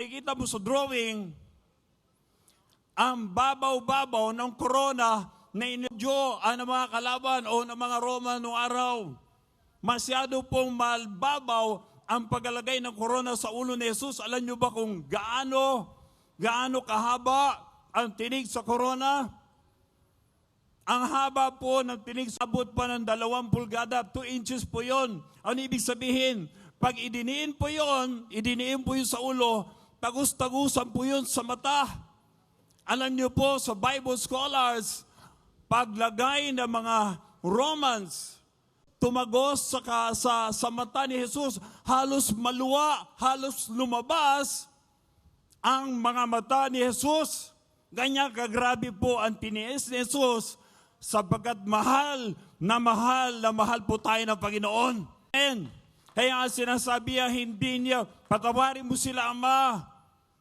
Ikita mo sa drawing, ang babaw-babaw ng corona na inudyo ang mga kalaban o ng mga Roma noong araw. Masyado pong malbabaw ang paglalagay ng corona sa ulo ni Jesus. Alam nyo ba kung gaano kahaba ang tinig sa corona? Ang haba po ng tinig, sabot pa ng 2 pulgada, 2 inches po yon. Ano ibig sabihin? Pag idiniin po yun sa ulo, tagus-tagusan po yun sa mata. Alam niyo po, sa Bible scholars, paglagay ng mga Romans, tumagos sa mata ni Jesus, halos maluwa, halos lumabas ang mga mata ni Jesus. Ganyan kagrabe po ang tiniis ni Jesus, sapagkat mahal na mahal po tayo ng Panginoon. And kaya nga sinasabi niya, hindi niya, patawarin mo sila, Ama.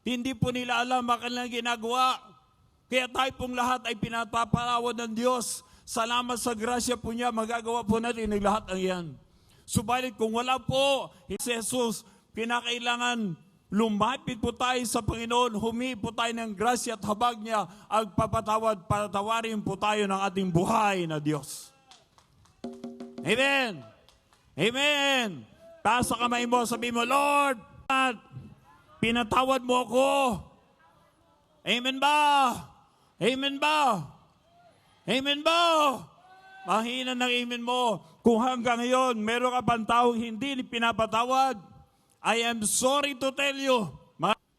Hindi po nila alam ang kanilang ginagawa. Kaya tayo pong lahat ay pinapapalawad ng Diyos. Salamat sa grasya po niya, magagawa po natin ang lahat ng yan. Subalit kung wala po si Jesus, kinakailangan lumapit po tayo sa Panginoon, humingi po tayo ng grasya at habag niya ang papatawad, patawarin po tayo ng ating buhay na Diyos. Amen! Amen! Taas sa kamay mo, sabi mo, Lord, pinatawad mo ako. Amen ba? Amen ba? Amen ba? Mahina ng amen mo. Kung hanggang ngayon, meron ka pang taong hindi pinapatawad, I am sorry to tell you,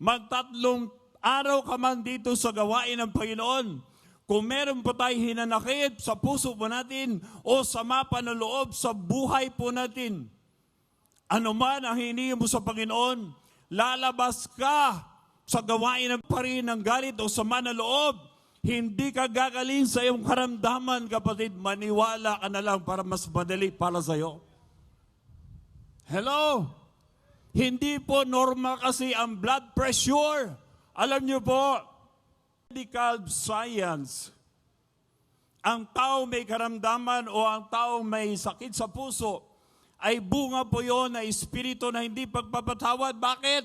magtatlong araw ka man dito sa gawain ng Panginoon. Kung meron po tayo hinanakit sa puso po natin o sa mapa ng loob sa buhay po natin, ano man ang hinihingi mo sa Panginoon, lalabas ka sa gawain ng parin ng galit o sama ng loob. Hindi ka gagaling sa iyong karamdaman, kapatid. Maniwala ka na lang para mas madali para sa iyo. Hello? Hindi po normal kasi ang blood pressure. Alam niyo po, medical science, ang tao may karamdaman o ang tao may sakit sa puso, ay bunga po yon na espiritu na hindi pagpapatawad. Bakit?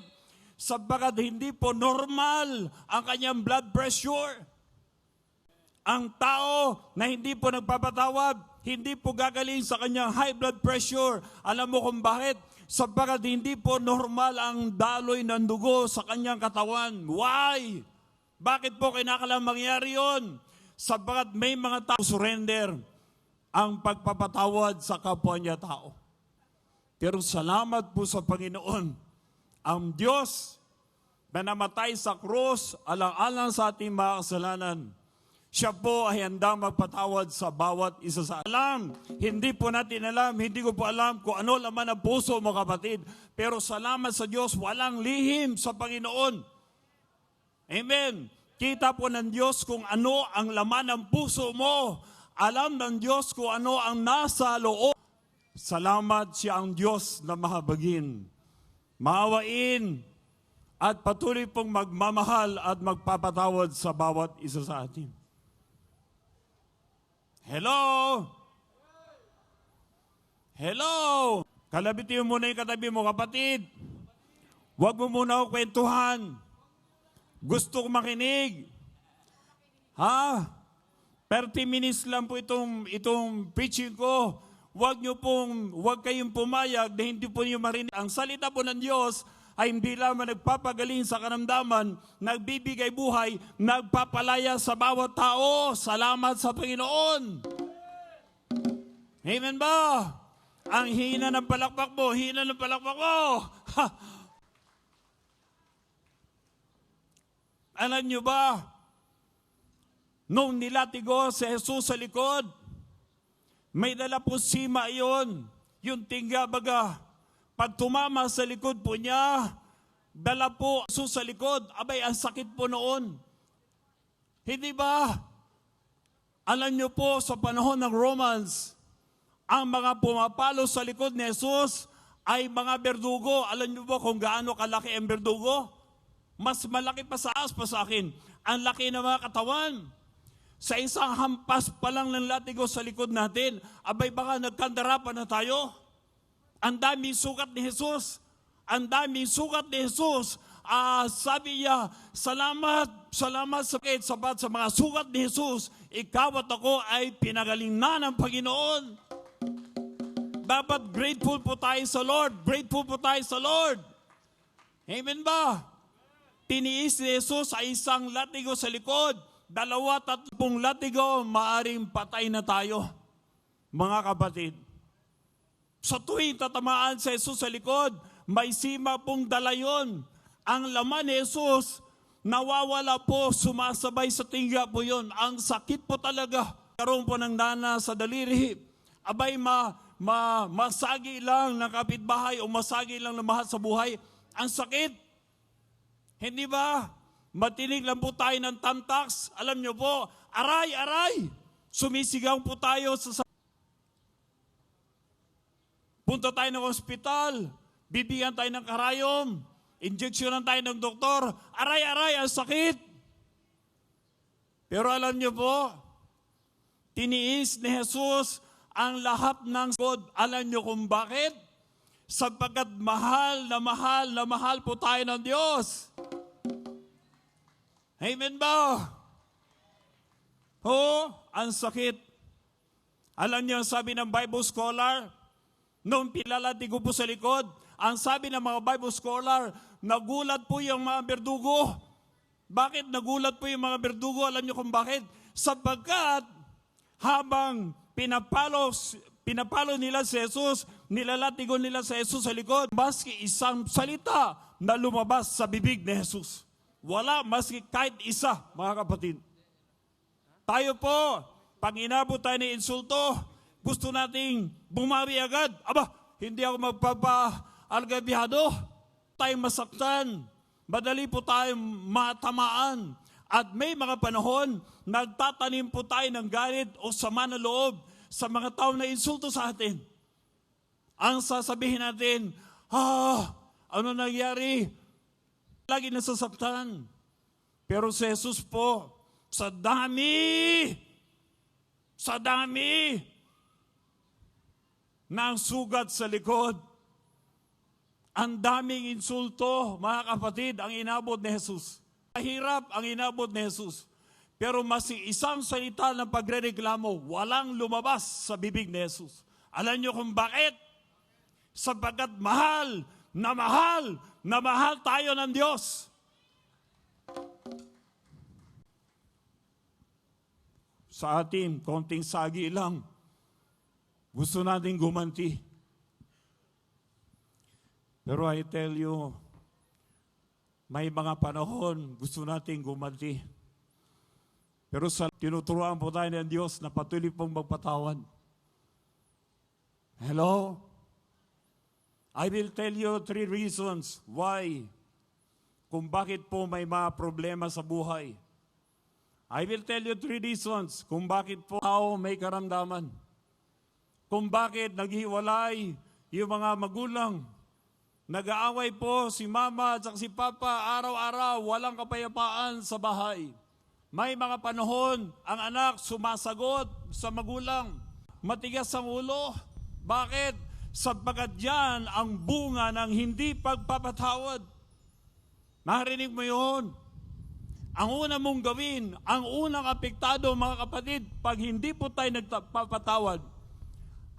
Sapagkat hindi po normal ang kanyang blood pressure. Ang tao na hindi po nagpapatawad, hindi po gagaling sa kanyang high blood pressure. Alam mo kung bakit? Sapagkat hindi po normal ang daloy ng dugo sa kanyang katawan. Why? Bakit po kinakailangan mangyari yun? Sapagkat may mga tao surrender ang pagpapatawad sa kapwa niya tao. Pero salamat po sa Panginoon, ang Diyos na namatay sa krus alang-alang sa ating mga kasalanan. Siya po ay handang magpatawad sa bawat isa sa alam. Hindi po natin alam, hindi ko po alam kung ano laman ang puso mo, kapatid. Pero salamat sa Diyos, walang lihim sa Panginoon. Amen. Kita po ng Diyos kung ano ang laman ng puso mo. Alam ng Diyos kung ano ang nasa loob. Salamat siya ang Diyos na mahabagin, maawain, at patuloy pong magmamahal at magpapatawad sa bawat isa sa atin. Hello? Hello? Kalabitin mo muna yung katabi mo, kapatid. Huwag mo muna ako kwentuhan. Gusto ko makinig. Ha? 30 minutes lang po itong preaching ko. Huwag kayong pumayag na hindi po niyo marinig. Ang salita po ng Diyos ay hindi lamang nagpapagaling sa karamdaman, nagbibigay buhay, nagpapalaya sa bawat tao. Salamat sa Panginoon. Amen ba? Ang hina ng palakpak mo, hina ng palakpak mo. Ha! Alam niyo ba, nung nilatigo si Jesus sa likod, may dala po sima iyon, yung tingga baga. Pag tumama sa likod po niya, dala po Jesus sa likod. Abay, ang sakit po noon. Hindi ba? Alam niyo po, sa panahon ng Romans, ang mga pumapalo sa likod ni Jesus ay mga berdugo. Alam niyo po kung gaano kalaki ang berdugo? Mas malaki pa sa akin. Ang laki ng mga katawan. Sa isang hampas pa lang ng latigo sa likod natin, abay baka nagkandara pa na tayo. Ang daming sukat ni Jesus. Ang daming sukat ni Jesus sabi niya, salamat sapat sa mga sugat ni Jesus, ikaw at ako ay pinagaling na ng Panginoon. Dapat grateful po tayo sa Lord. Grateful po tayo sa Lord. Amen ba? Tiniis ni Jesus ay isang latigo sa likod. 2-3 latigo, maaring patay na tayo. Mga kapatid, sa tuwing tatamaan si Jesus sa likod, may sima pong dala yun. Ang laman ni Jesus, nawawala po, sumasabay sa tingga po yun. Ang sakit po talaga. Karoon po ng dana sa daliri. Abay, masagi lang ng kapitbahay o masagi lang ng mahal sa buhay. Ang sakit. Hindi ba? Matinig lang po tayo ng tamtax. Alam nyo po, aray, aray. Sumisigaw po tayo sa punta tayo ng ospital. Bibigyan tayo ng karayom. Injeksyonan tayo ng doktor. Aray, aray, ang sakit. Pero alam nyo po, tiniis ni Jesus ang lahat ng God. Alam nyo kung bakit? Sapagkat mahal na mahal po tayo ng Diyos. Amen ba? Ang sakit. Alam niyo, sabi ng Bible scholar, noong pilalati ko po sa likod, ang sabi ng mga Bible scholar, nagulat po yung mga berdugo. Bakit nagulat po yung mga berdugo? Alam niyo kung bakit? Sapagkat habang pinapalo nila si Jesus, nilalatigo nila si Jesus sa likod, maski isang salita na lumabas sa bibig ni Jesus. Wala maski kahit isa, mga kapatid. Tayo po, pag inabot tayo ng insulto, gusto nating bumawi agad. Aba, hindi ako magpapa-algabihado. Tayong masaktan. Madali po tayong matamaan. At may mga panahon, nagtatanim po tayo ng galit o sama na loob sa mga tao na insulto sa atin. Ang sasabihin natin, ano nangyari? Lagi nasasaktan. Pero si Jesus po, sa dami ng sugat sa likod, ang daming insulto, mga kapatid, ang inabot ni Jesus. Mahirap ang inabot ni Jesus. Pero mas isang salita ng pagrereklamo, walang lumabas sa bibig ni Jesus. Alam niyo kung bakit? Sapagkat mahal tayo ng Diyos. Sa atin, konting sagi lang. Gusto natin gumanti. Pero I tell you, may mga panahon gusto natin gumanti. Pero sa tinuturuan po tayo ng Diyos na patuloy pong magpatawad. Hello? I will tell you 3 reasons why, kung bakit po may mga problema sa buhay. I will tell you 3 reasons kung bakit po tao may karamdaman. Kung bakit naghiwalay yung mga magulang. Nag-aaway po si mama at si papa araw-araw, walang kapayapaan sa bahay. May mga panahon, ang anak sumasagot sa magulang. Matigas ang ulo. Bakit? Sapagkat yan ang bunga ng hindi pagpapatawad. Narinig mo yun? Ang una mong gawin, ang unang apektado, mga kapatid, pag hindi po tayo nagpapatawad,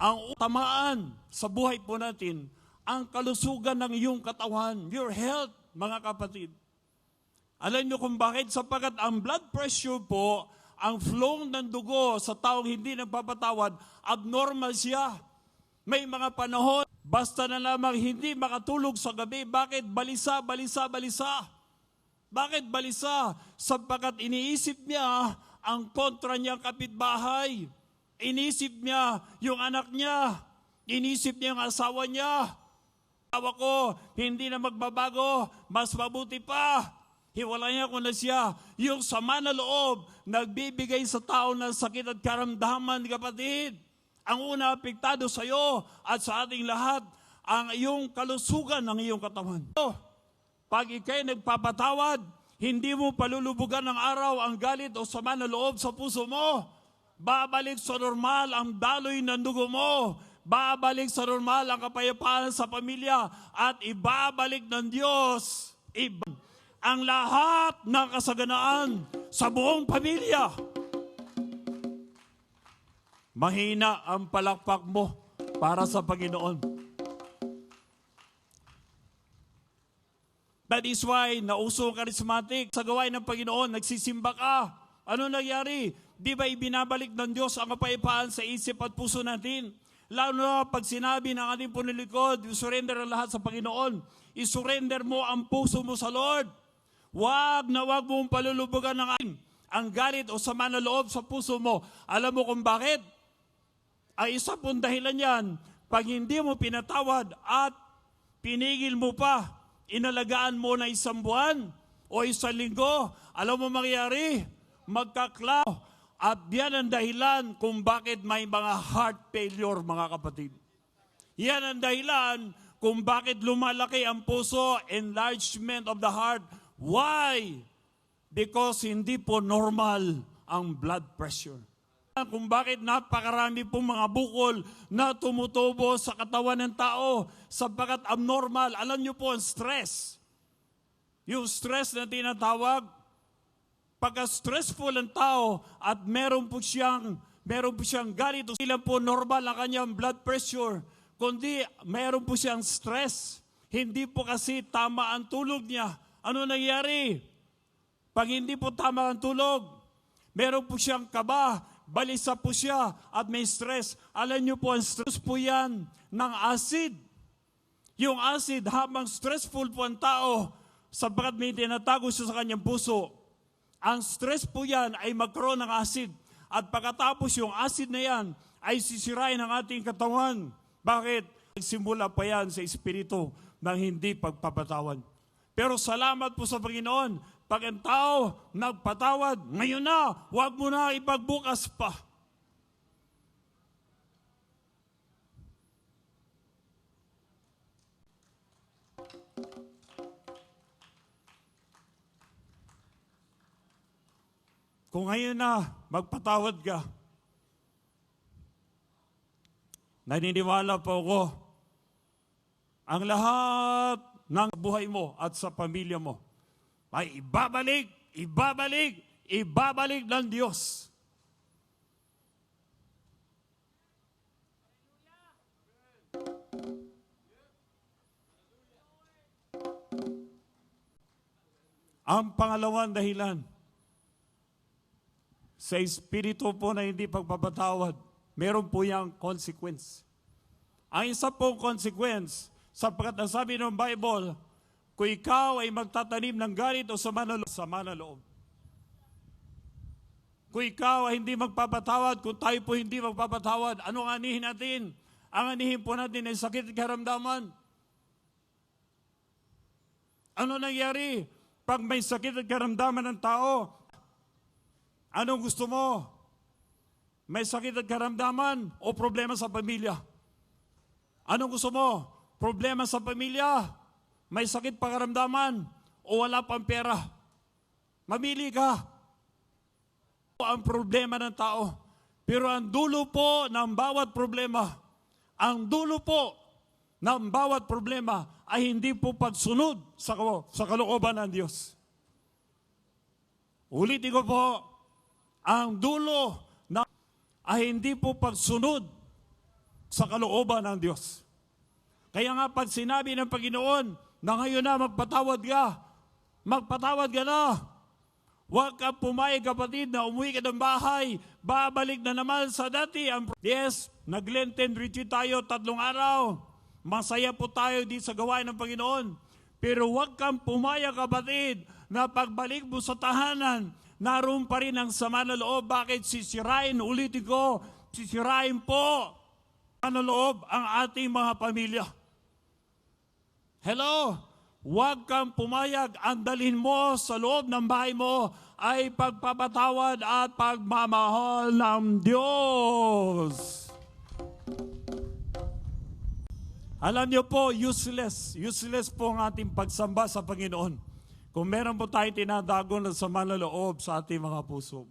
ang tamaan sa buhay po natin, ang kalusugan ng iyong katawan, your health, mga kapatid. Alam niyo kung bakit? Sapagkat ang blood pressure po, ang flow ng dugo sa taong hindi nagpapatawad, abnormal siya. May mga panahon, basta na lamang hindi makatulog sa gabi. Bakit? Balisa. Bakit balisa? Sapagkat iniisip niya ang kontra niyang kapitbahay. Iniisip niya yung anak niya. Iniisip niya yung asawa niya. Asawa ko, hindi na magbabago. Mas mabuti pa. Hiwalayan ko na siya. Yung sama na loob, nagbibigay sa tao ng sakit at karamdaman, kapatid. Ang una apektado sa iyo at sa ating lahat, ang iyong kalusugan ng iyong katawan. Pag ikay nagpapatawad, hindi mo palulubugan ng araw ang galit o sama na loob sa puso mo. Babalik sa normal ang daloy ng dugo mo. Babalik sa normal ang kapayapaan sa pamilya at ibabalik ng Diyos ang lahat ng kasaganaan sa buong pamilya. Mahina ang palakpak mo para sa Panginoon. That is why nauso ang charismatic. Sa gawain ng Panginoon, nagsisimba ka. Ano nangyari? Di ba ibinabalik ng Diyos ang kapayapaan sa isip at puso natin? Lalo na pag sinabi ng ating punulikod, isurrender ang lahat sa Panginoon. Isurrender mo ang puso mo sa Lord. Wag mong palulubugan ang galit o sama na loob sa puso mo. Alam mo kung bakit? Ay isa pong dahilan yan, pag hindi mo pinatawad at pinigil mo pa, inalagaan mo na 1 buwan o 1 linggo, alam mo mangyari, magkaklaw. At yan ang dahilan kung bakit may mga heart failure, mga kapatid. Yan ang dahilan kung bakit lumalaki ang puso, enlargement of the heart. Why? Because hindi po normal ang blood pressure. Kung bakit napakarami pong mga bukol na tumutubo sa katawan ng tao sapagkat abnormal. Alam niyo po ang stress. Yung stress na tinatawag, pagka-stressful ang tao at meron po siyang galit, sila po normal ang kanyang blood pressure, kundi meron po siyang stress. Hindi po kasi tama ang tulog niya. Ano nangyari? Pag hindi po tama ang tulog, meron po siyang kaba, balisa po siya at may stress. Alam niyo po, ang stress po yan ng acid. Yung acid, habang stressful po ang tao, sapagkat may tinatago siya sa kanyang puso, ang stress po yan ay magkaroon ng acid. At pagkatapos yung acid na yan, ay sisirain ang ating katawan. Bakit? Nagsimula pa yan sa espiritu ng hindi pagpapatawad. Pero salamat po sa Panginoon, pag ang tao nagpatawad, ngayon na, huwag mo na ipagbukas pa. Kung ngayon na, magpatawad ka, naniniwala po ako, ang lahat ng buhay mo at sa pamilya mo ay ibabalik ng Diyos. Ang pangalawang dahilan, sa espiritu po na hindi pagpapatawad, meron po yung consequence. Ang isa pong consequence, sapagkat ang sabi ng Bible, kung ikaw ay magtatanim ng galit o sama na loob. Kung ikaw ay hindi magpapatawad, kung tayo po hindi magpapatawad, ano ang anihin natin? Ang anihin po natin ay sakit at karamdaman. Ano nangyari? Pag may sakit at karamdaman ng tao, anong gusto mo? May sakit at karamdaman o problema sa pamilya? Anong gusto mo? Problema sa pamilya? May sakit pa karamdaman o wala pang pera? Mamili ka. Ang problema ng tao. Pero ang dulo po ng bawat problema, ay hindi po pagsunod sa kalooban ng Diyos. Ulitin ko po, ang dulo ay hindi po pagsunod sa kalooban ng Diyos. Kaya nga pag sinabi ng Panginoon na ngayon na magpatawad ka na. Huwag ka pumayag, kapatid, na umuwi ka ng bahay, babalik na naman sa dati. Yes, nag-Lenten retreat tayo 3 araw. Masaya po tayo di sa gawain ng Panginoon. Pero huwag kang pumayag, kapatid, na pagbalik mo sa tahanan, naroon pa rin ang sama na loob. Bakit? Sisirain, ulitin ko, sisirain po sama na loob ang ating mga pamilya. Hello? Huwag kang pumayag. Ang dalhin mo sa loob ng bahay mo ay pagpapatawad at pagmamahal ng Diyos. Alam niyo po, useless po ang ating pagsamba sa Panginoon kung meron po tayong tinatago na sama na loob sa ating mga puso.